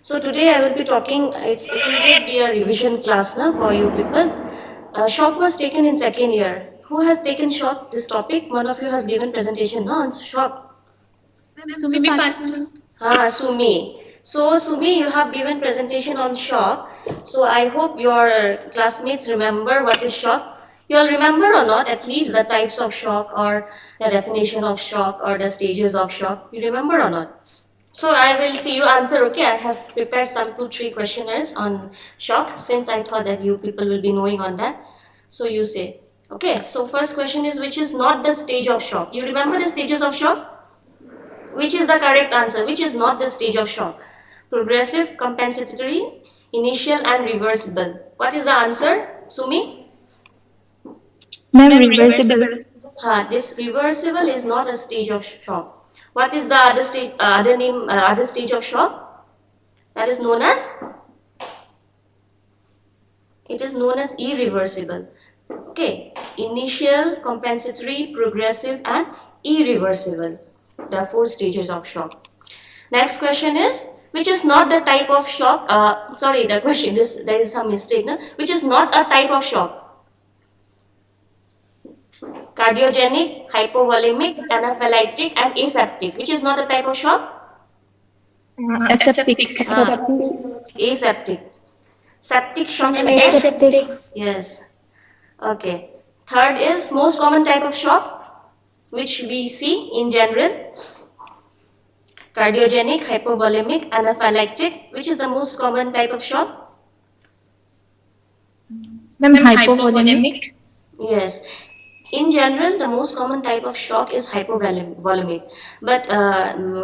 So today I will be talking, it will just be a revision class now for you people. Shock was taken in second year. Who has taken shock, this topic? One of you has given presentation, no, on shock. Sumi Patil. Sumi. So Sumi, you have given presentation on shock. So I hope your classmates remember what is shock. You all remember or not, at least the types of shock or the definition of shock or the stages of shock. You remember or not? So I will see you answer, okay? I have prepared some 2-3 questionnaires on shock since I thought that you people will be knowing on that. So you say, okay. So first question is, which is not the stage of shock? You remember the stages of shock? Which is the correct answer? Which is not the stage of shock? Progressive, compensatory, initial and reversible. What is the answer, Sumi? Ma'am, reversible. This reversible is not a stage of shock. What is the other stage? Other stage of shock? That is known as. It is known as irreversible. Okay, initial, compensatory, progressive, and irreversible. The 4 stages of shock. Next question is, which is not the type of shock? Sorry, the question is there is some mistake. No? Which is not a type of shock? Cardiogenic, hypovolemic, anaphylactic, and aseptic. Which is not a type of shock? Aseptic. Aseptic. Septic shock is there? Aseptic. Yes. Okay. Third is most common type of shock, which we see in general. Cardiogenic, hypovolemic, anaphylactic. Which is the most common type of shock? Ma'am, hypovolemic. Yes. In general, the most common type of shock is hypovolemic. But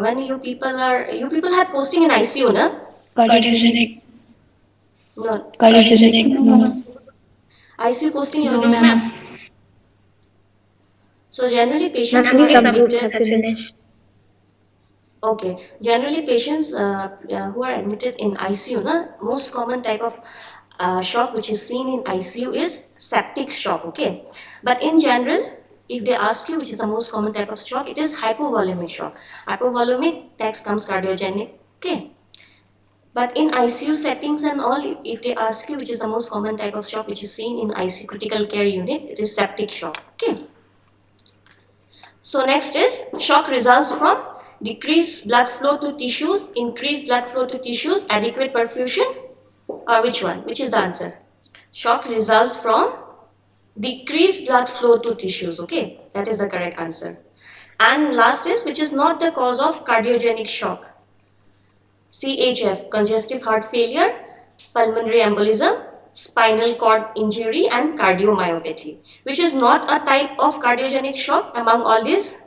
when you people had posting in ICU, na? Cardiogenic. No. Cardiogenic. No. ICU posting you No, will get. ma'am. So generally patients Ma'am, who are please subgroup has admitted. finished. Okay, generally patients who are admitted in ICU, na, most common type of shock which is seen in ICU is septic shock, okay. But in general, if they ask you which is the most common type of shock, it is hypovolemic shock. Hypovolemic, next comes cardiogenic, okay. But in ICU settings and all, if they ask you which is the most common type of shock which is seen in ICU critical care unit, it is septic shock, okay. So next is shock results from decreased blood flow to tissues, increased blood flow to tissues, adequate perfusion, or which one? Which is the answer? Shock results from decreased blood flow to tissues, okay? That is the correct answer. And last is, which is not the cause of cardiogenic shock. CHF, congestive heart failure, pulmonary embolism, spinal cord injury, and cardiomyopathy. Which is not a type of cardiogenic shock among all these?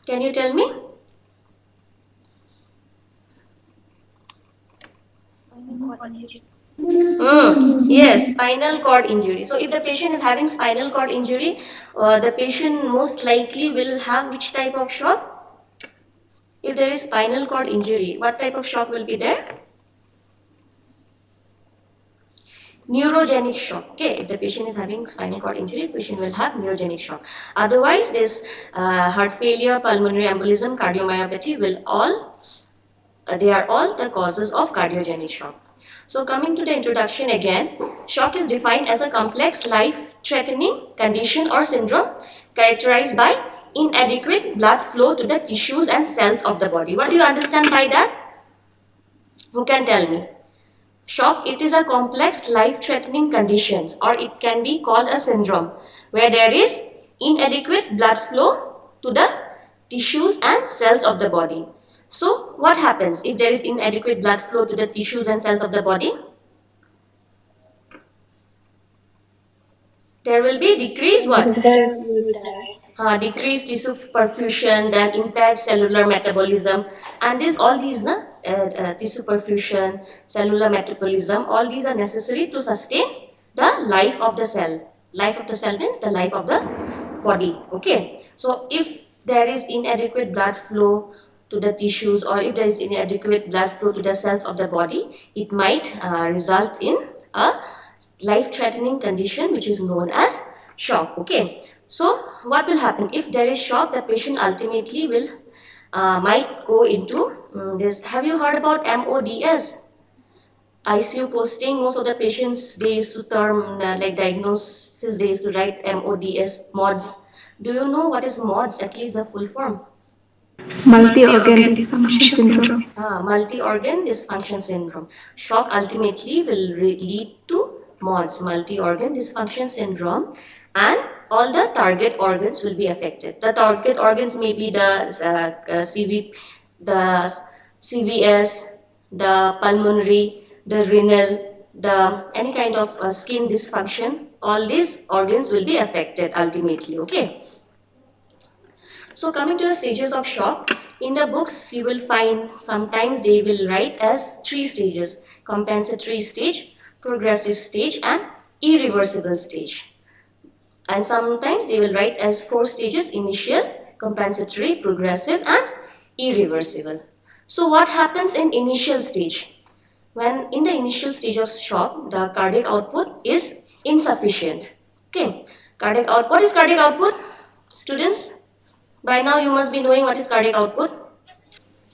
Can you tell me? Yes, spinal cord injury. So if the patient is having spinal cord injury, the patient most likely will have which type of shock? If there is spinal cord injury, what type of shock will be there? Neurogenic shock. Okay, if the patient is having spinal cord injury, the patient will have neurogenic shock. Otherwise, this heart failure, pulmonary embolism, cardiomyopathy will all, they are all the causes of cardiogenic shock. So coming to the introduction again, shock is defined as a complex life-threatening condition or syndrome characterized by inadequate blood flow to the tissues and cells of the body. What do you understand by that? Who can tell me? Shock, it is a complex life-threatening condition, or it can be called a syndrome where there is inadequate blood flow to the tissues and cells of the body. So what happens if there is inadequate blood flow to the tissues and cells of the body? There will be decreased what? Decreased tissue perfusion, then impaired cellular metabolism, and all these tissue perfusion, cellular metabolism, all these are necessary to sustain the life of the cell. Life of the cell means the life of the body. Okay. So if there is inadequate blood flow to the tissues, or if there is inadequate blood flow to the cells of the body, it might result in a life-threatening condition which is known as shock. Okay. So what will happen if there is shock? The patient ultimately will might go into this. Have you heard about MODS? ICU posting. Most of the patients, they used to term like diagnosis, they used to write MODS, MODS. Do you know what is MODS, at least the full form? Multi-organ dysfunction syndrome. Multi-organ dysfunction syndrome. Shock ultimately will lead to MODS, multi-organ dysfunction syndrome, and all the target organs will be affected. The target organs may be the CVS, the pulmonary, the renal, the any kind of skin dysfunction. All these organs will be affected ultimately. Okay. So coming to the stages of shock, in the books you will find sometimes they will write as 3 stages: compensatory stage, progressive stage, and irreversible stage. And sometimes they will write as 4 stages: initial, compensatory, progressive, and irreversible. So what happens in initial stage? When in the initial stage of shock, the cardiac output is insufficient. Okay, cardiac output. What is cardiac output, students? By now you must be knowing what is cardiac output.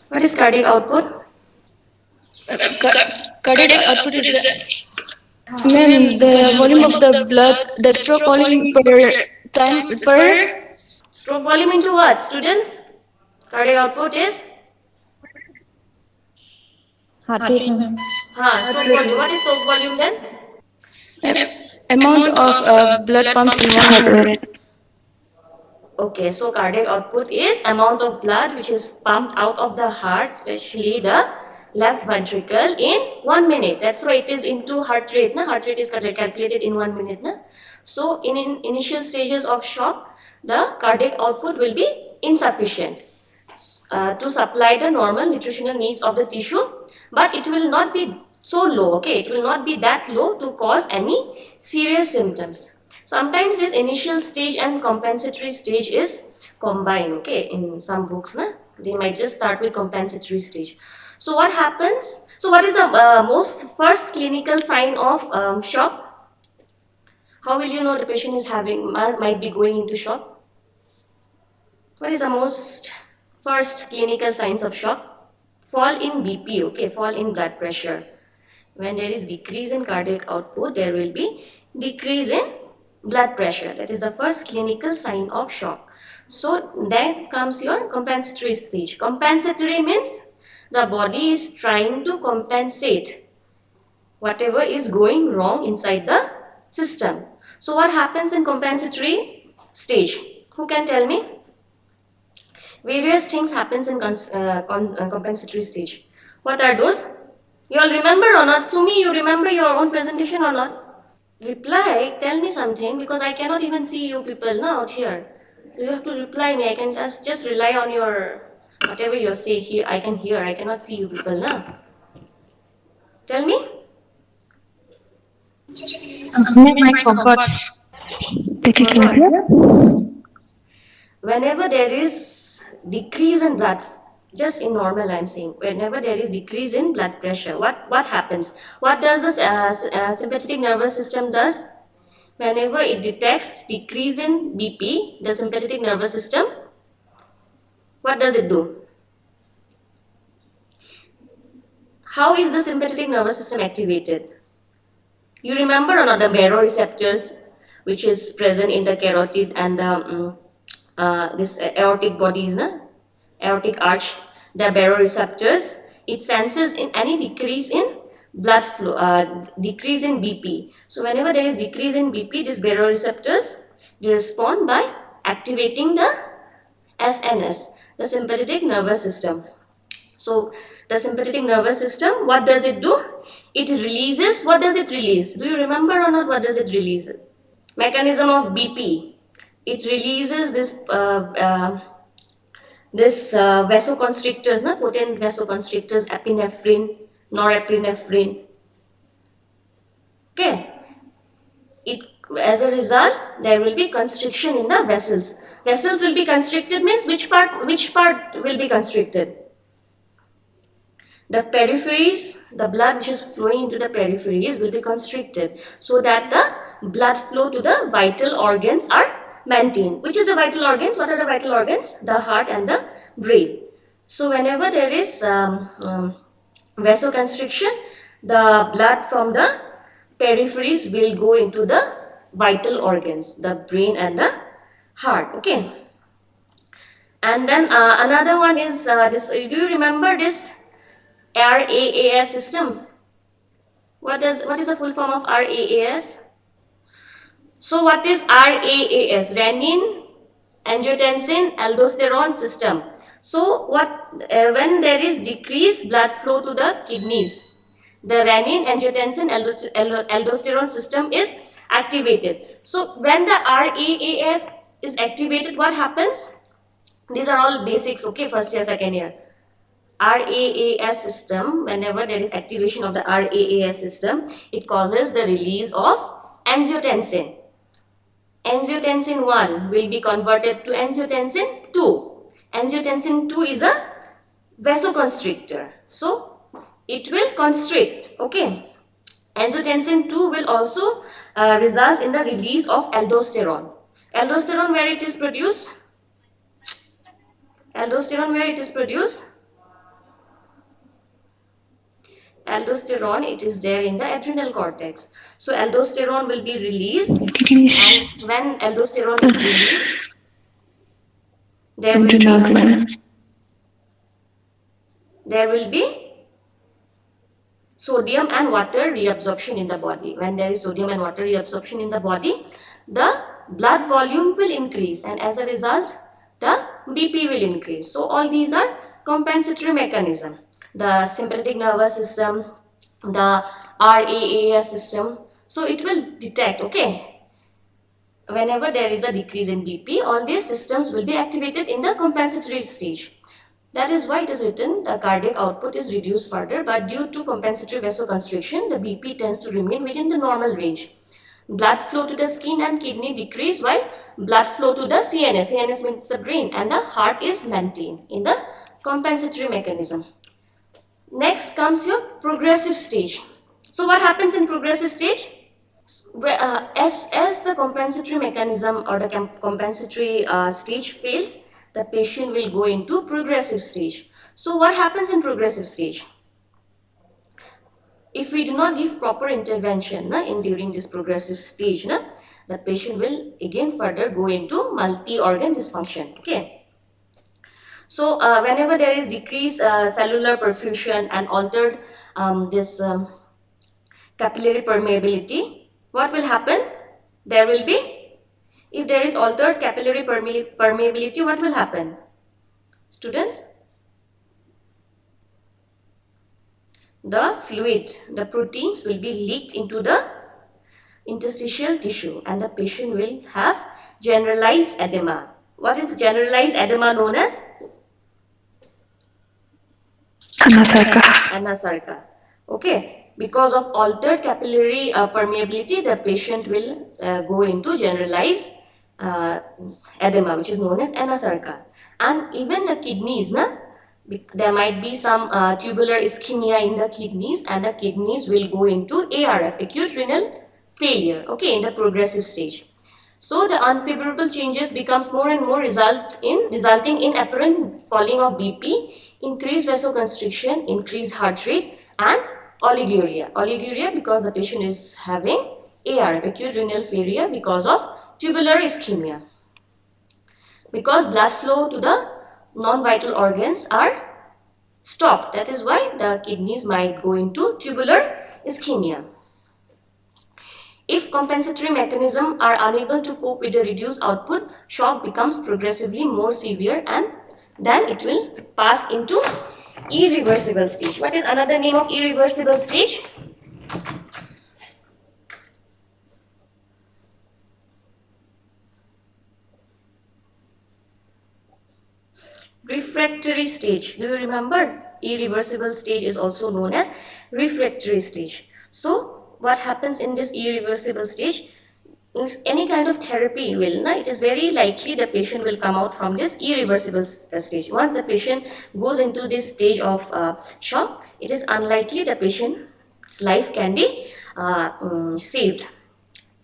What is cardiac output? Cardiac output is ma'am, the volume of the blood, the stroke volume per time per Stroke volume into what, students? Cardiac output is? Heart rate, ma'am. Stroke volume. What is stroke volume then? amount of blood pumped in 1 minute. Okay, so cardiac output is amount of blood which is pumped out of the heart, especially the left ventricle, in 1 minute. That's why it is into heart rate. Na? Heart rate is calculated in 1 minute. Na? So in initial stages of shock, the cardiac output will be insufficient to supply the normal nutritional needs of the tissue, but it will not be so low. Okay, it will not be that low to cause any serious symptoms. Sometimes this initial stage and compensatory stage is combined. Okay, in some books, na, they might just start with compensatory stage. So what happens? So what is the most first clinical sign of shock? How will you know the patient is having might be going into shock? What is the most first clinical signs of shock? Fall in BP. Okay, fall in blood pressure. When there is decrease in cardiac output, there will be decrease in blood pressure. That is the first clinical sign of shock. So then comes your compensatory stage. Compensatory means the body is trying to compensate whatever is going wrong inside the system. So what happens in compensatory stage? Who can tell me? Various things happens in compensatory stage. What are those? You all remember or not? Sumi, you remember your own presentation or not? Reply, tell me something, because I cannot even see you people now out here. So you have to reply me. I can just rely on your whatever you say here. I can hear. I cannot see you people now. Tell me. Ma'am, I forgot. Take it Forgot. later. Whenever there is decrease in blood, just in normal I'm saying, whenever there is decrease in blood pressure, what happens? What does the sympathetic nervous system does? Whenever it detects decrease in BP, the sympathetic nervous system, what does it do? How is the sympathetic nervous system activated? You remember or not the baroreceptors, which is present in the carotid and the this aortic bodies, na? Aortic arch, the baroreceptors, it senses in any decrease in blood flow, decrease in BP. So whenever there is decrease in BP, these baroreceptors, they respond by activating the SNS, the sympathetic nervous system. So the sympathetic nervous system, what does it do? It releases, what does it release? Do you remember or not? What does it release? Mechanism of BP. It releases this vasoconstrictors, na, potent vasoconstrictors, epinephrine, norepinephrine. Okay. It, as a result, there will be constriction in the vessels. Vessels will be constricted means which part will be constricted? The peripheries, the blood which is flowing into the peripheries will be constricted so that the blood flow to the vital organs are maintained. Which is the vital organs? What are the vital organs? The heart and the brain. So whenever there is vasoconstriction, the blood from the peripheries will go into the vital organs, the brain and the heart. Okay. And then another one is this. Do you remember this RAAS system? What is the full form of RAAS? So what is RAAS? Renin, angiotensin, aldosterone system. So when there is decreased blood flow to the kidneys, the renin, angiotensin, aldosterone system is activated. So when the RAAS is activated, what happens? These are all basics, okay, first year, second year. RAAS system, whenever there is activation of the RAAS system, it causes the release of angiotensin. Angiotensin 1 will be converted to angiotensin 2. Angiotensin 2 is a vasoconstrictor. So, it will constrict, okay. Angiotensin 2 will also result in the release of aldosterone. Aldosterone, where it is produced? Aldosterone, where it is produced? Aldosterone, it is there in the adrenal cortex. So aldosterone will be released, and when aldosterone is released, there will be sodium and water reabsorption in the body. When there is sodium and water reabsorption in the body, the blood volume will increase, and as a result, the BP will increase. So all these are compensatory mechanism. The sympathetic nervous system, the RAAS system. So it will detect, okay, whenever there is a decrease in BP, all these systems will be activated in the compensatory stage. That is why it is written the cardiac output is reduced further, but due to compensatory vasoconstriction, the BP tends to remain within the normal range. Blood flow to the skin and kidney decrease, while blood flow to the CNS, CNS means the brain, and the heart is maintained in the compensatory mechanism. Next comes your progressive stage. So what happens in progressive stage? As the compensatory mechanism or the compensatory stage fails, the patient will go into progressive stage. So what happens in progressive stage? If we do not give proper intervention during this progressive stage, the patient will again further go into multi-organ dysfunction. Okay. So whenever there is decreased cellular perfusion and altered this capillary permeability, what will happen? There will be, if there is altered capillary permeability, what will happen? Students? The fluid, the proteins will be leaked into the interstitial tissue, and the patient will have generalized edema. What is generalized edema known as? Anasarca. Okay. Because of altered capillary permeability, the patient will go into generalized edema, which is known as anasarca. And even the kidneys, there might be some tubular ischemia in the kidneys, and the kidneys will go into ARF, acute renal failure, okay, in the progressive stage. So the unfavorable changes becomes more and more resulting in apparent falling of BP, increased vasoconstriction, increased heart rate, and oliguria. Oliguria because the patient is having ARF, acute renal failure, because of tubular ischemia. Because blood flow to the non-vital organs are stopped. That is why the kidneys might go into tubular ischemia. If compensatory mechanisms are unable to cope with the reduced output, shock becomes progressively more severe, and then it will pass into irreversible stage. What is another name of irreversible stage? Refractory stage. Do you remember? Irreversible stage is also known as refractory stage. So what happens in this irreversible stage? Any kind of therapy will, it is very likely the patient will come out from this irreversible stage. Once the patient goes into this stage of shock, it is unlikely the patient's life can be saved.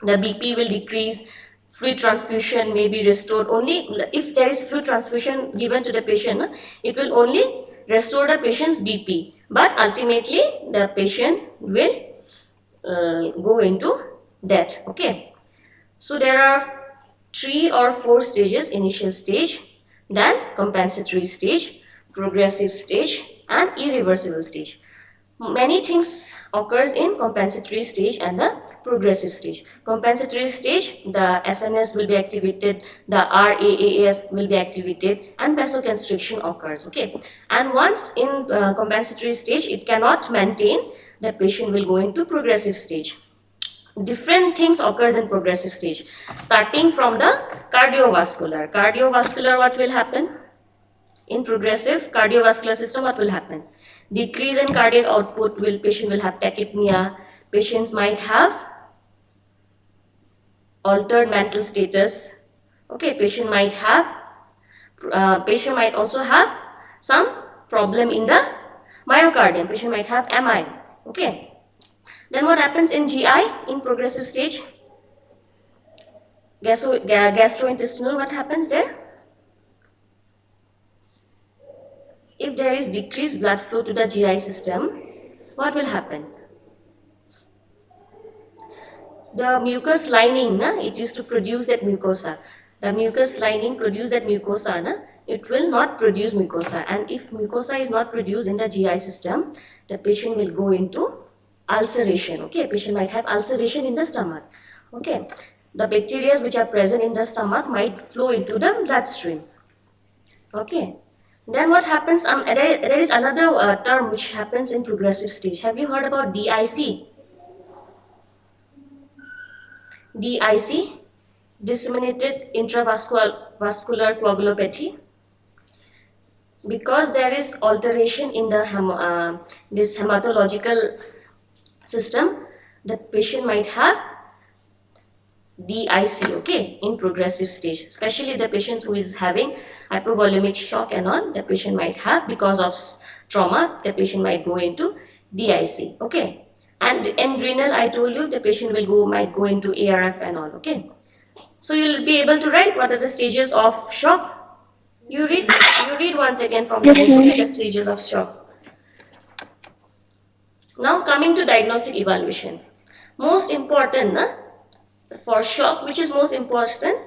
The BP will decrease, fluid transfusion may be restored. Only if there is fluid transfusion given to the patient, it will only restore the patient's BP, but ultimately the patient will go into death. Okay, so there are 3 or 4 stages: initial stage, then compensatory stage, progressive stage, and irreversible stage. Many things occurs in compensatory stage and the progressive stage. Compensatory stage, the SNS will be activated, the RAAS will be activated, and vasoconstriction occurs. Okay, and once in compensatory stage it cannot maintain, the patient will go into progressive stage. Different things occurs in progressive stage, starting from the cardiovascular. What will happen in progressive cardiovascular system? What will happen? Decrease in cardiac output, will patient will have tachypnea, patients might have altered mental status. Okay, patient might also have some problem in the myocardium, patient might have MI. Okay, then what happens in GI in progressive stage? Gastrointestinal, what happens there? If there is decreased blood flow to the GI system, what will happen? The mucus lining, it used to produce that mucosa. The mucus lining produce that mucosa, it will not produce mucosa. And if mucosa is not produced in the GI system, the patient will go into ulceration. Okay, patient might have ulceration in the stomach. Okay, the bacteria which are present in the stomach might flow into the bloodstream. Okay, then what happens? There is another term which happens in progressive stage. Have you heard about DIC? DIC, disseminated intravascular coagulopathy. Because there is alteration in the this hematological system, the patient might have DIC, okay, in progressive stage. Especially the patients who is having hypovolemic shock and all, the patient might have, because of trauma, the patient might go into DIC, okay. And in renal, I told you the patient might go into ARF and all, okay. So you'll be able to write what are the stages of shock. You read once again from the books, okay, the stages of shock. Now coming to diagnostic evaluation. Most important for shock, which is most important?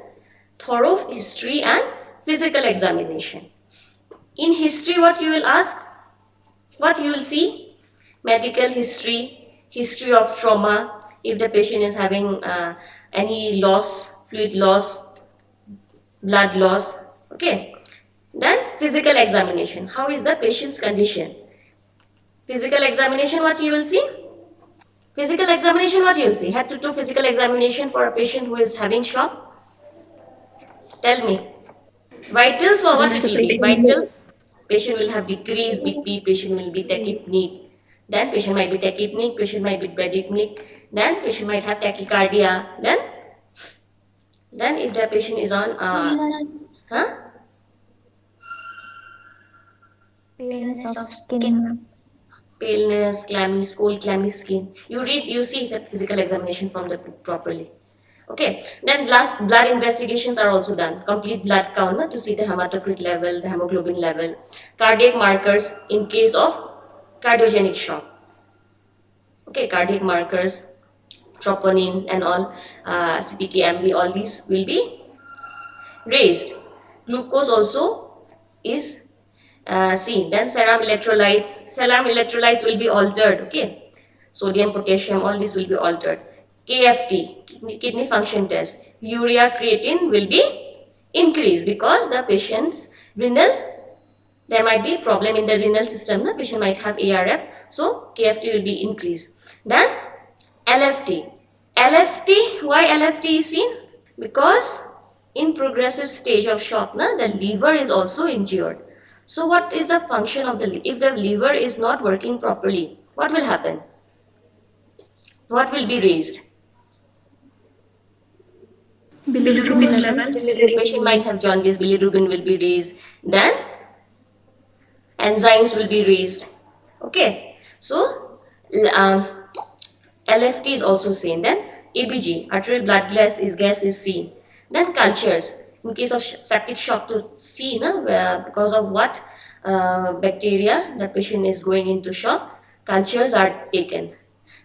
Thorough history and physical examination. In history, what you will ask? What you will see? Medical history, history of trauma, if the patient is having any loss, fluid loss, blood loss, okay. Then physical examination, how is the patient's condition? Physical examination, what you will see? Physical examination, what you will see? Head to toe physical examination for a patient who is having shock. Tell me. Vitals, for what it will be? Vitals, patient will have decreased BP, patient will be tachypneic. Then patient might be tachypneic, patient might be bradypneic. Then patient might have tachycardia. Then if the patient is on, Paleness of skin. paleness, clammy, cold, clammy skin. You see the physical examination from the book properly. Okay, then last, blood investigations are also done. Complete blood count to see the hematocrit level, the hemoglobin level, cardiac markers in case of cardiogenic shock. Okay, cardiac markers, troponin and all, CPK, MV, all these will be raised. Glucose also is seen. Then serum electrolytes will be altered. Okay, sodium, potassium, all these will be altered. KFT, kidney function test, urea, creatine will be increased because the patient's renal, there might be problem in the renal system. The patient might have ARF, so KFT will be increased. Then LFT. Why LFT is seen? Because in progressive stage of shock, the liver is also injured. So what is the function of the liver? If the liver is not working properly, what will happen? What will be raised? Bilirubin level. Patient might have jaundice, bilirubin will be raised. Then enzymes will be raised. Okay, so LFT is also seen. Then ABG, arterial blood gas is seen. Then cultures. In case of septic shock, to see because of what bacteria the patient is going into shock, cultures are taken.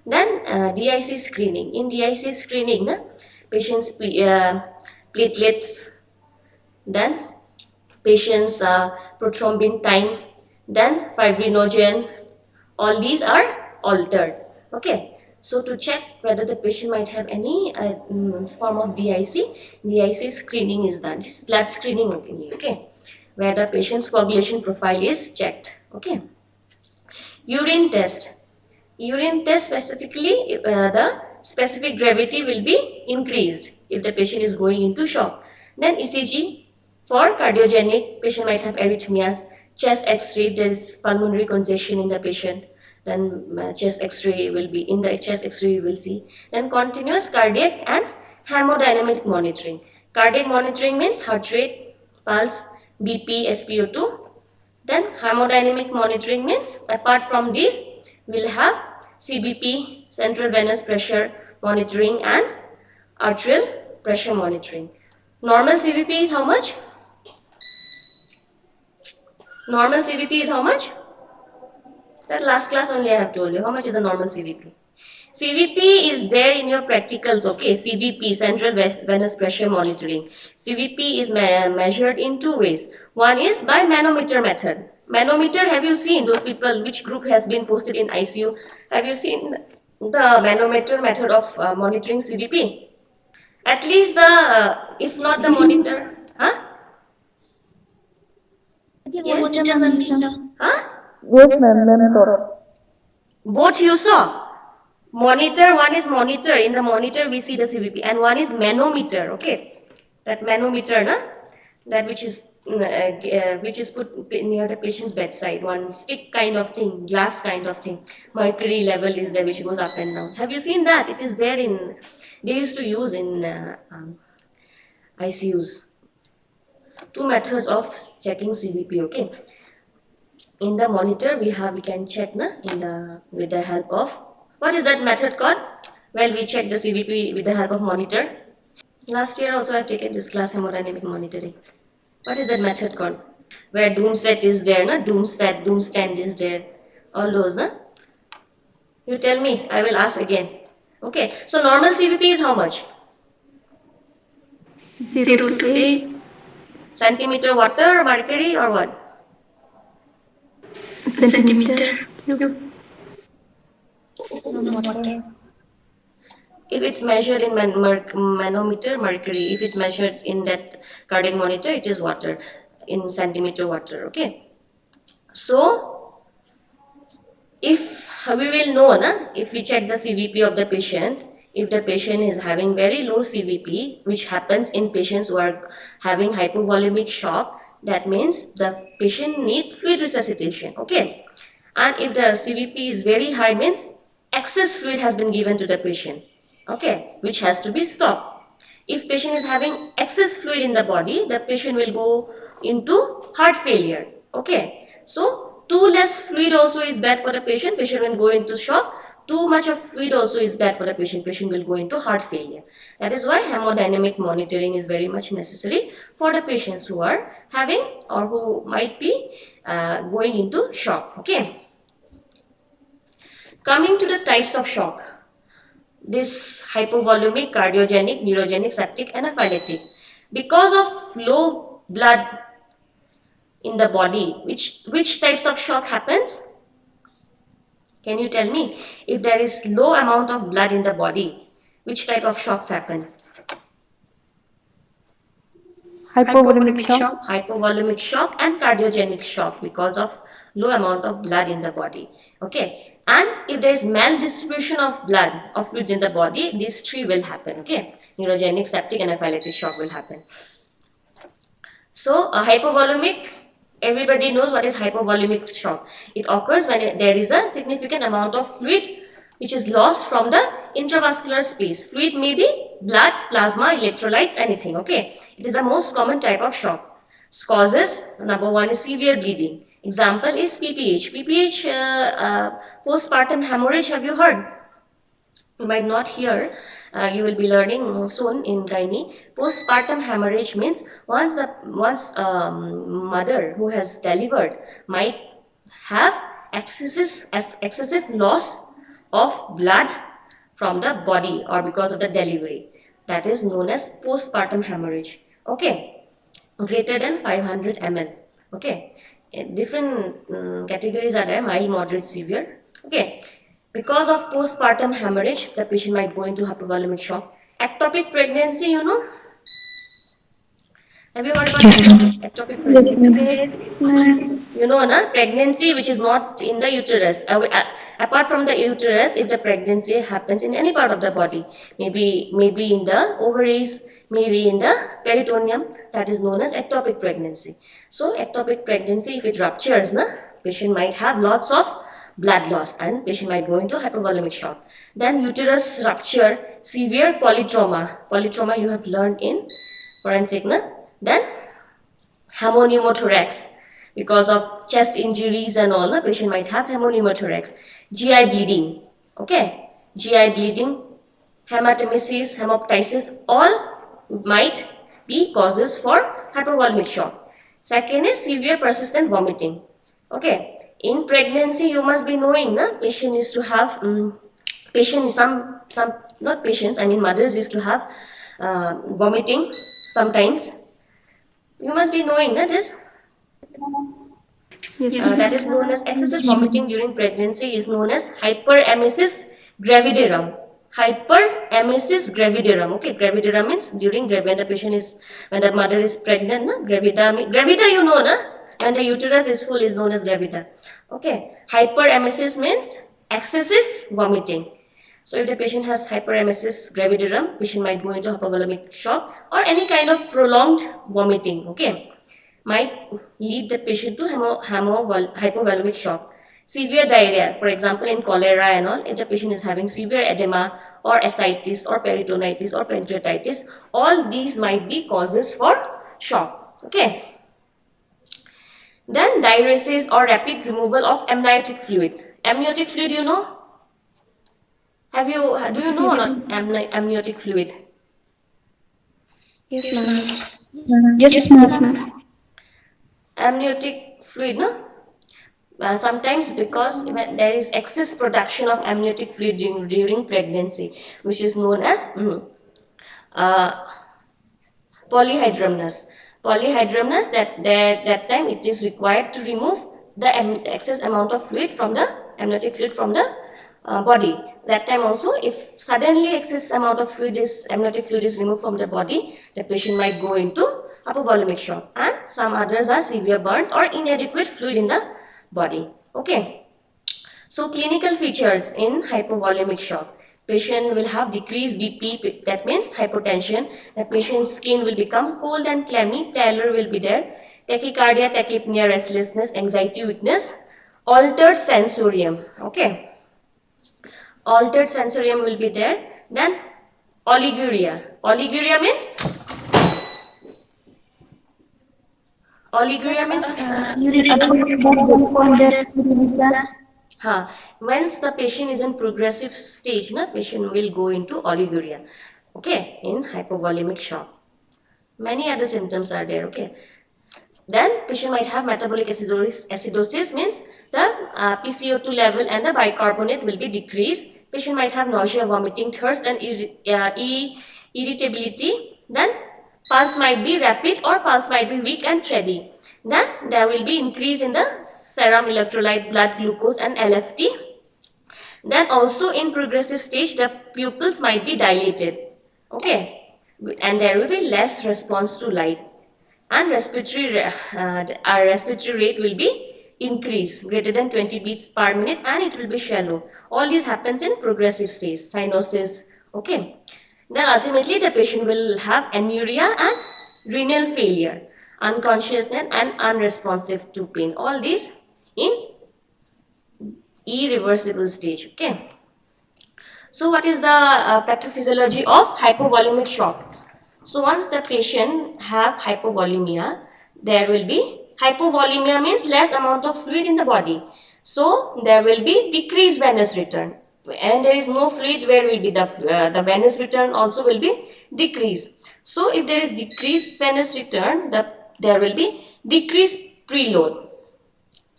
Then DIC screening. In DIC screening, patients platelets, then patients prothrombin time, then fibrinogen, all these are altered. Okay, so to check whether the patient might have any form of DIC screening is done. This is blood screening only, okay, where the patient's coagulation profile is checked. Okay, urine test. Urine test specifically, the specific gravity will be increased if the patient is going into shock. Then ECG for cardiogenic, patient might have arrhythmias. Chest X-ray, there is pulmonary congestion in the patient. Then chest X-ray will be, in the chest X-ray you will see. Then continuous cardiac and hemodynamic monitoring. Cardiac monitoring means heart rate, pulse, BP, SpO2. Then hemodynamic monitoring means apart from these, we'll have CBP, central venous pressure monitoring, and arterial pressure monitoring. Normal CBP is how much? Normal CBP is how much? That last class only I have told you. How much is a normal CBP? CVP is there in your practicals, okay? CVP, central venous pressure monitoring. CVP is measured in two ways. One is by manometer method. Manometer, have you seen those people, which group has been posted in ICU? Have you seen the manometer method of monitoring CVP? At least the, if not the monitor, huh? Yes? Huh? Yes, ma'am, Both you saw. Monitor, one is monitor. In the monitor, we see the CVP, and one is manometer. Okay, that manometer, that which is put near the patient's bedside. One stick kind of thing, glass kind of thing. Mercury level is there, which goes up and down. Have you seen that? It is there in. They used to use in ICUs. Two methods of checking CVP. Okay. In the monitor, we can check with the help of, what is that method called? Well, we check the CVP with the help of monitor. Last year also I've taken this class, hemodynamic monitoring. What is that method called? Where doom set is there, doom stand is there. All those, You tell me, I will ask again. Okay, so normal CVP is how much? 0 to 8 Centimeter water, mercury, or what? centimeter cube. If it's measured in manometer, mercury. If it's measured in that cardiac monitor, it is water, in centimeter water. Okay. So, if we will know, if we check the CVP of the patient, if the patient is having very low CVP, which happens in patients who are having hypovolemic shock, that means the patient needs fluid resuscitation. Okay. And if the CVP is very high, means excess fluid has been given to the patient. Okay, which has to be stopped. If patient is having excess fluid in the body, the patient will go into heart failure. Okay, so too less fluid also is bad for the patient. Patient will go into shock. Too much of fluid also is bad for the patient. Patient will go into heart failure. That is why hemodynamic monitoring is very much necessary for the patients who are having or who might be going into shock. Okay. Coming to the types of shock. This hypovolemic, cardiogenic, neurogenic, septic, anaphylactic. Because of low blood in the body, which types of shock happens? Can you tell me? If there is low amount of blood in the body, which type of shocks happen? hypovolemic shock. Hypovolemic shock and cardiogenic shock because of low amount of blood in the body. Okay, and if there is maldistribution of blood of fluids in the body, these three will happen. Okay, neurogenic, septic, and anaphylactic shock will happen. So a hypovolemic, everybody knows what is hypovolemic shock. It occurs when there is a significant amount of fluid which is lost from the intravascular space. Fluid may be blood, plasma, electrolytes, anything. Okay, it is the most common type of shock. Causes, number one is severe bleeding. Example is PPH. PPH, postpartum hemorrhage, have you heard? You might not hear, you will be learning soon in gynae. Postpartum hemorrhage means once mother who has delivered might have excessive loss of blood from the body or because of the delivery. That is known as postpartum hemorrhage. Okay, greater than 500 ml. Okay, different categories are there: mild, moderate, severe. Okay, because of postpartum hemorrhage, the patient might go into hypovolemic shock. Ectopic pregnancy, you know. Have you heard about ectopic Yes, pregnancy? ma'am. Yes, ma'am. You know, na, pregnancy which is not in the uterus. Apart from the uterus, if the pregnancy happens in any part of the body, maybe in the ovaries, maybe in the peritoneum, that is known as ectopic pregnancy. So ectopic pregnancy, if it ruptures, na, patient might have lots of blood loss and patient might go into hypovolemic shock. Then uterus rupture, severe polytrauma. Polytrauma you have learned in forensic, na? Then pneumothorax, because of chest injuries and all, the patient might have pneumothorax. GI bleeding, okay, GI bleeding, hematemesis, hemoptysis, all might be causes for hypovolemic shock. Second is severe persistent vomiting. Okay, in pregnancy you must be knowing, na, patient used to have patient some not patients, I mean mothers used to have vomiting sometimes. You must be knowing that is Yes, that ma'am. is known as excessive vomiting during pregnancy is known as hyperemesis gravidarum. Hyperemesis gravidarum. Okay, gravidarum means during when the patient is when the mother is pregnant. Na? Gravida you know, na? When the uterus is full is known as gravida. Okay, hyperemesis means excessive vomiting. So if the patient has hyperemesis gravidarum, patient might go into hypovolemic shock or any kind of prolonged vomiting. Okay, might lead the patient to hypovolemic shock. Severe diarrhea, for example, in cholera and all, if the patient is having severe edema or ascites or peritonitis or pancreatitis, all these might be causes for shock. Okay. Then diuresis or rapid removal of amniotic fluid. Amniotic fluid, you know? Do you know or Yes, not amniotic fluid? yes, ma'am. Yes, Yes, ma'am. ma'am. Amniotic fluid, no? Sometimes because there is excess production of amniotic fluid during pregnancy, which is known as uh, polyhydramnios. Polyhydramnios, that time it is required to remove the excess amount of fluid from the amniotic fluid from the body. That time also, if suddenly excess amount of amniotic fluid is removed from the body, the patient might go into hypovolemic shock. And some others are severe burns or inadequate fluid in the body. Okay. So clinical features in hypovolemic shock. Patient will have decreased BP, that means hypotension. The patient's skin will become cold and clammy, pallor will be there. Tachycardia, tachypnea, restlessness, anxiety, weakness. Altered sensorium. Okay. Altered sensorium will be there. Then oliguria. Oliguria means? Oliguria means? Urine appears more uniform than urine. Once the patient is in progressive stage, na, patient will go into oliguria. Okay, in hypovolemic shock. Many other symptoms are there. Okay. Then patient might have metabolic acidosis means the PCO2 level and the bicarbonate will be decreased. Patient might have nausea, vomiting, thirst and irritability. Then pulse might be rapid or pulse might be weak and steady. Then there will be increase in the serum electrolyte, blood glucose and LFT. Then also in progressive stage the pupils might be dilated. Okay, and there will be less response to light and our respiratory rate will be increased greater than 20 beats per minute and it will be shallow. All this happens in progressive stage, cyanosis. Okay, then ultimately the patient will have anuria and renal failure, unconsciousness and unresponsive to pain. All these in irreversible stage. Okay. So what is the pathophysiology of hypovolemic shock? So once the patient have hypovolemia, there will be hypovolemia means less amount of fluid in the body. So there will be decreased venous return. and there is no fluid, where will be the venous return also will be decreased. So if there is decreased venous return, there will be decreased preload,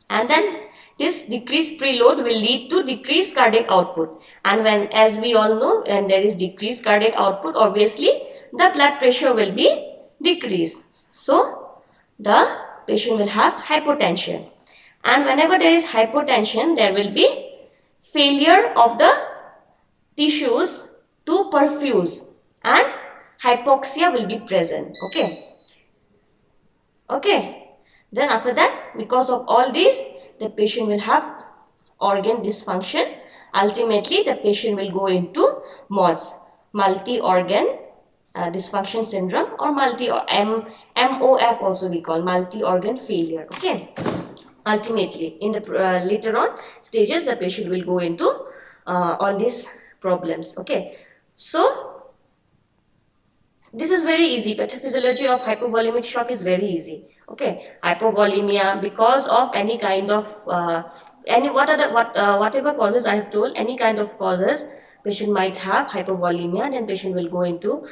and then this decreased preload will lead to decreased cardiac output. And when, as we all know, when there is decreased cardiac output, obviously the blood pressure will be decreased. So the patient will have hypotension, and whenever there is hypotension, there will be failure of the tissues to perfuse, and hypoxia will be present. Okay, then after that, because of all these, the patient will have organ dysfunction. Ultimately the patient will go into MODS, multi-organ dysfunction syndrome, or MOF also we call, multi-organ failure. Okay, ultimately in the later on stages, the patient will go into all these problems. Okay, so this is very easy. Pathophysiology of hypovolemic shock is very easy. Okay, hypovolemia, because of any kind of whatever causes I have told, any kind of causes, patient might have hypovolemia, then patient will go into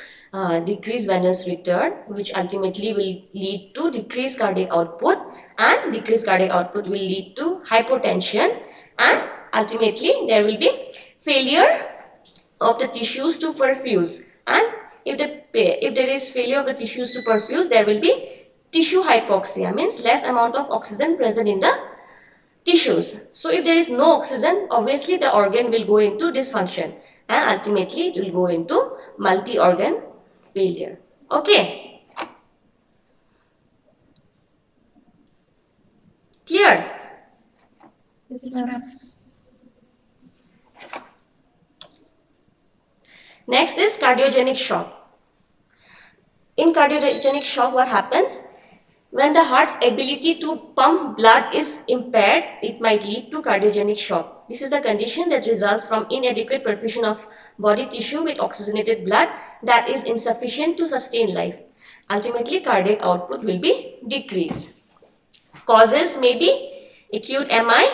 decreased venous return, which ultimately will lead to decreased cardiac output, and decreased cardiac output will lead to hypotension, and ultimately there will be failure of the tissues to perfuse. And if there is failure of the tissues to perfuse, there will be tissue hypoxia, means less amount of oxygen present in the tissues. So if there is no oxygen, obviously the organ will go into dysfunction, and ultimately it will go into multi-organ failure. Okay, clear? Yes, ma'am. Next is cardiogenic shock. In cardiogenic shock, what happens? When the heart's ability to pump blood is impaired, it might lead to cardiogenic shock. This is a condition that results from inadequate perfusion of body tissue with oxygenated blood that is insufficient to sustain life. Ultimately, cardiac output will be decreased. Causes may be acute MI.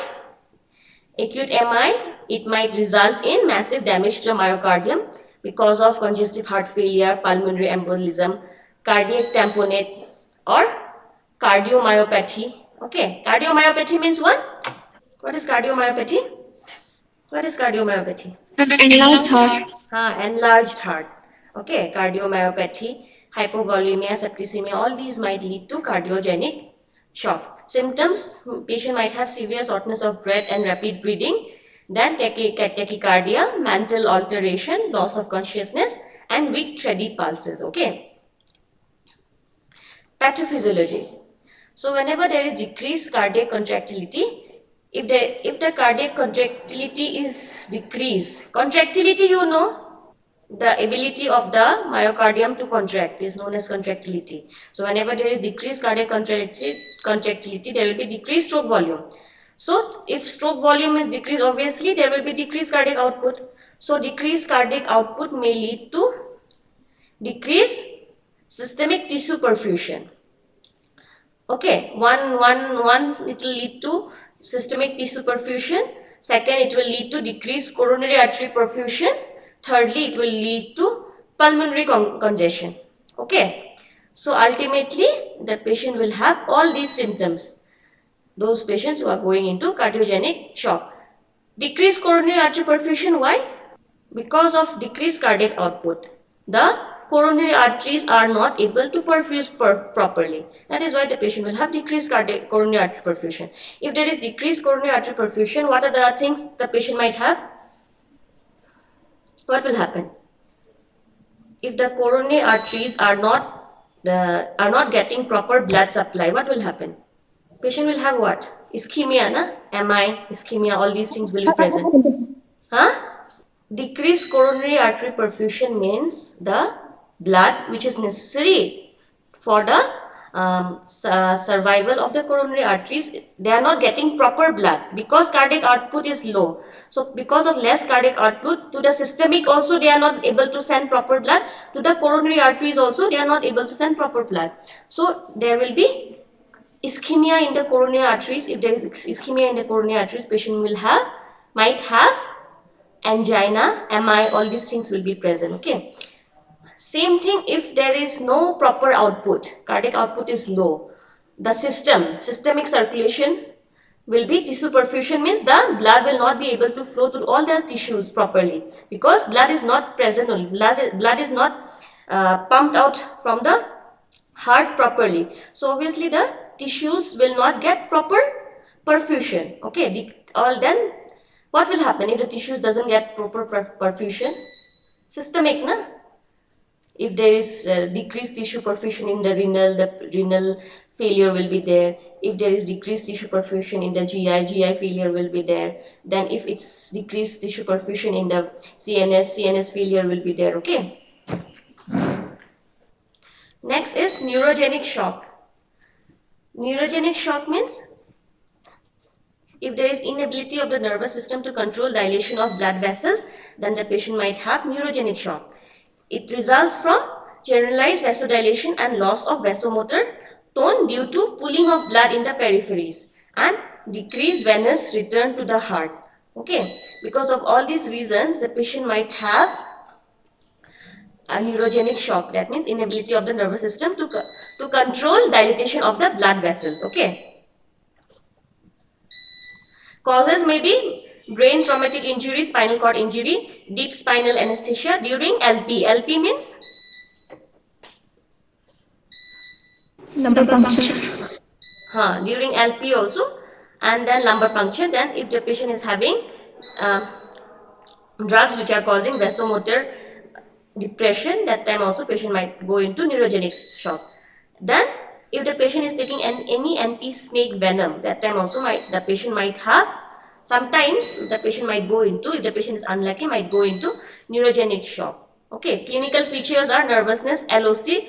Acute MI, it might result in massive damage to the myocardium because of congestive heart failure, pulmonary embolism, cardiac tamponade, or cardiomyopathy. Okay, cardiomyopathy means what? What is cardiomyopathy? What is cardiomyopathy? Enlarged heart. Enlarged heart. Okay, cardiomyopathy, hypovolemia, septicemia, all these might lead to cardiogenic shock. Symptoms: patient might have severe shortness of breath and rapid breathing, then tachycardia, mental alteration, loss of consciousness, and weak thready pulses. Okay. Pathophysiology. So whenever there is decreased cardiac contractility, if the cardiac contractility is decreased, contractility, you know, the ability of the myocardium to contract is known as contractility. So whenever there is decreased cardiac contractility, there will be decreased stroke volume. So if stroke volume is decreased, obviously there will be decreased cardiac output. So decreased cardiac output may lead to decreased systemic tissue perfusion. Okay, one it will lead to systemic tissue perfusion. Second, it will lead to decreased coronary artery perfusion. Thirdly, it will lead to pulmonary congestion. Okay, so ultimately the patient will have all these symptoms. Those patients who are going into cardiogenic shock. Decreased coronary artery perfusion, why? Because of decreased cardiac output, the coronary arteries are not able to perfuse properly. That is why the patient will have decreased coronary artery perfusion. If there is decreased coronary artery perfusion, what are the things the patient might have? What will happen? If the coronary arteries are not getting proper blood supply, what will happen? Patient will have what? Ischemia, na? MI, ischemia, all these things will be present. Huh? Decreased coronary artery perfusion means the blood which is necessary for the survival of the coronary arteries, they are not getting proper blood because cardiac output is low. So because of less cardiac output, to the systemic also they are not able to send proper blood, to the coronary arteries also they are not able to send proper blood. So there will be ischemia in the coronary arteries. If there is ischemia in the coronary arteries, patient might have angina, MI, all these things will be present. Okay. Same thing if there is no proper output, cardiac output is low, the systemic circulation will be tissue perfusion, means the blood will not be able to flow to all the tissues properly because blood is not present, blood is not pumped out from the heart properly. So obviously the tissues will not get proper perfusion. Okay, or then what will happen if the tissues doesn't get proper perfusion? Systemic, na? If there is decreased tissue perfusion in the renal failure will be there. If there is decreased tissue perfusion in the GI failure will be there. Then if it's decreased tissue perfusion in the CNS failure will be there. Okay. Next is neurogenic shock. Neurogenic shock means if there is inability of the nervous system to control dilation of blood vessels, then the patient might have neurogenic shock. It results from generalized vasodilation and loss of vasomotor tone due to pooling of blood in the peripheries and decreased venous return to the heart. Okay, because of all these reasons, the patient might have a neurogenic shock. That means inability of the nervous system to control dilatation of the blood vessels. Okay. Causes may be brain traumatic injury, spinal cord injury, deep spinal anesthesia during LP. LP means Lumbar puncture. during LP also, and then lumbar puncture. Then if the patient is having drugs which are causing vasomotor depression, that time also patient might go into neurogenic shock. Then if the patient is taking any anti-snake venom, that time also the patient might have, sometimes the patient might go into, if the patient is unlucky, might go into neurogenic shock. Okay, clinical features are nervousness, LOC,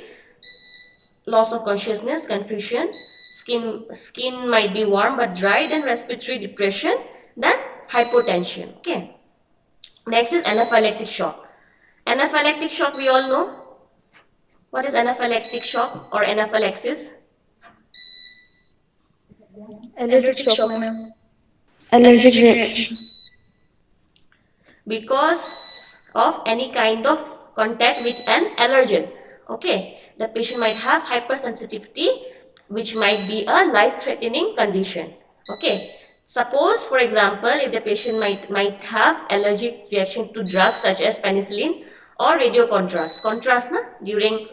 loss of consciousness, confusion, skin might be warm but dry, then respiratory depression, then hypotension. Okay. Next is anaphylactic shock. Anaphylactic shock we all know. What is anaphylactic shock or anaphylaxis? Allergic shock, ma'am. Allergic reaction. Because of any kind of contact with an allergen. Okay, the patient might have hypersensitivity, which might be a life-threatening condition. Okay, suppose for example, if the patient might have allergic reaction to drugs such as penicillin or radio contrast during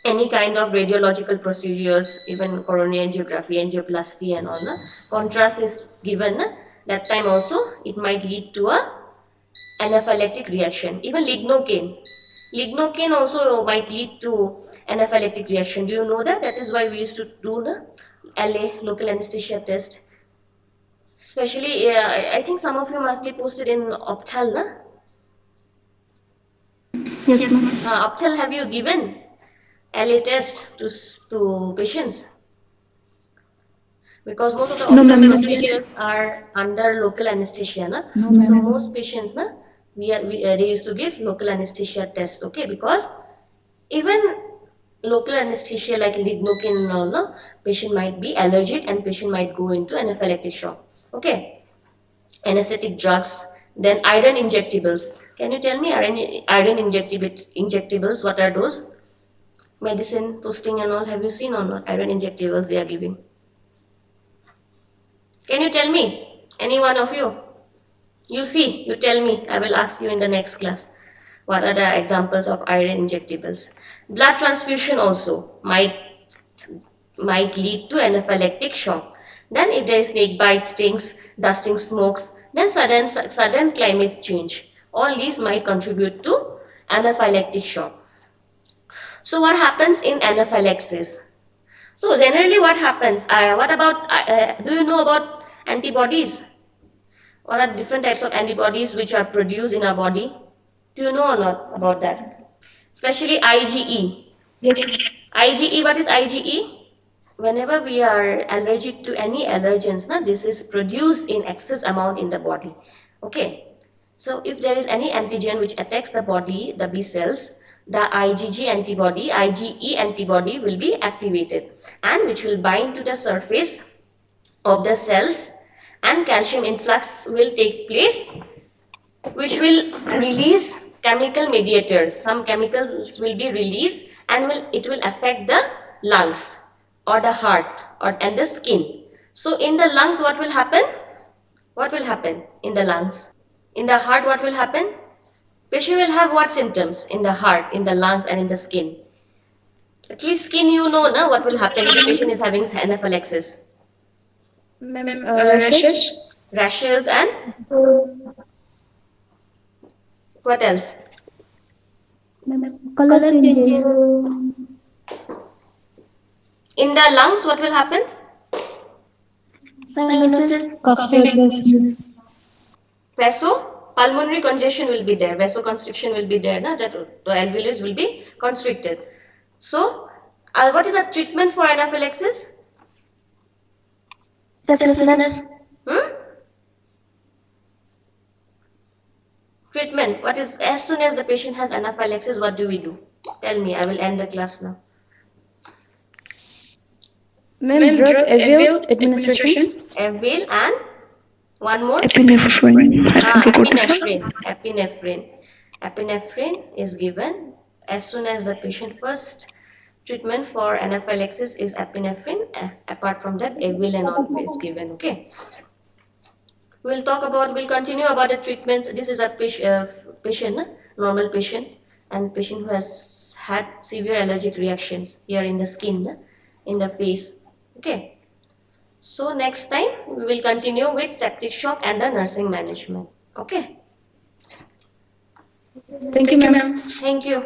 any kind of radiological procedures, even coronary angiography, angioplasty and all, contrast is given, that time also it might lead to a anaphylactic reaction. Even lignocaine also might lead to anaphylactic reaction. Do you know that? That is why we used to do the LA, local anesthesia test. Especially, I think some of you must be posted in Opthal, na? Yes, ma'am. Opthal, have you given LA test to patients? Because most of the No, ma'am, opthal not yet. procedures are under local anesthesia, na? No, ma'am. So most patients, na, they used to give local anesthesia test. Okay, because even local anesthesia like lignocaine and all, no, patient might be allergic and patient might go into anaphylactic shock. Okay, anesthetic drugs, then iron injectables. Can you tell me iron injectables? What are those? Medicine posting and all. Have you seen or not? Iron injectables they are giving. Can you tell me? Any one of you? You see, you tell me. I will ask you in the next class. What are the examples of iron injectables? Blood transfusion also might lead to anaphylactic shock. Then if there is snake bite, stings, dusting, smokes, then sudden climate change. All these might contribute to anaphylactic shock. So what happens in anaphylaxis? So generally what happens? What about, do you know about antibodies? What are different types of antibodies which are produced in our body? Do you know or not about that? Especially IgE. Yes. IgE, what is IgE? Whenever we are allergic to any allergens, this is produced in excess amount in the body. Okay. So if there is any antigen which attacks the body, the B cells, the IgE antibody will be activated and which will bind to the surface of the cells and calcium influx will take place which will release chemical mediators. Some chemicals will be released and it will affect the lungs or the heart and the skin. So in the lungs, what will happen? What will happen in the lungs? In the heart, what will happen? Patient will have what symptoms in the heart, in the lungs, and in the skin? At least skin, you know, na, what will happen if the patient is having anaphylaxis? Ma'am, rashes. Rashes and what else? Color changes. In the lungs, what will happen? Coughlessness. Vasopulmonary congestion will be there, vasoconstriction will be there, na? That the alveolus will be constricted. So, what is the treatment for anaphylaxis? Hmm? Treatment. What is, as soon as the patient has anaphylaxis, what do we do? Tell me, I will end the class now. Ma'am, drug avail administration. Avail and one more? Epinephrine. Epinephrine. Epinephrine is given as soon as the patient first treatment for anaphylaxis is epinephrine. Apart from that, Avail and all is given. Okay. We'll continue about the treatments. This is a patient, normal patient, and patient who has had severe allergic reactions here in the skin, in the face. Okay. So next time we will continue with septic shock and the nursing management. Okay. Thank you, ma'am. Thank you.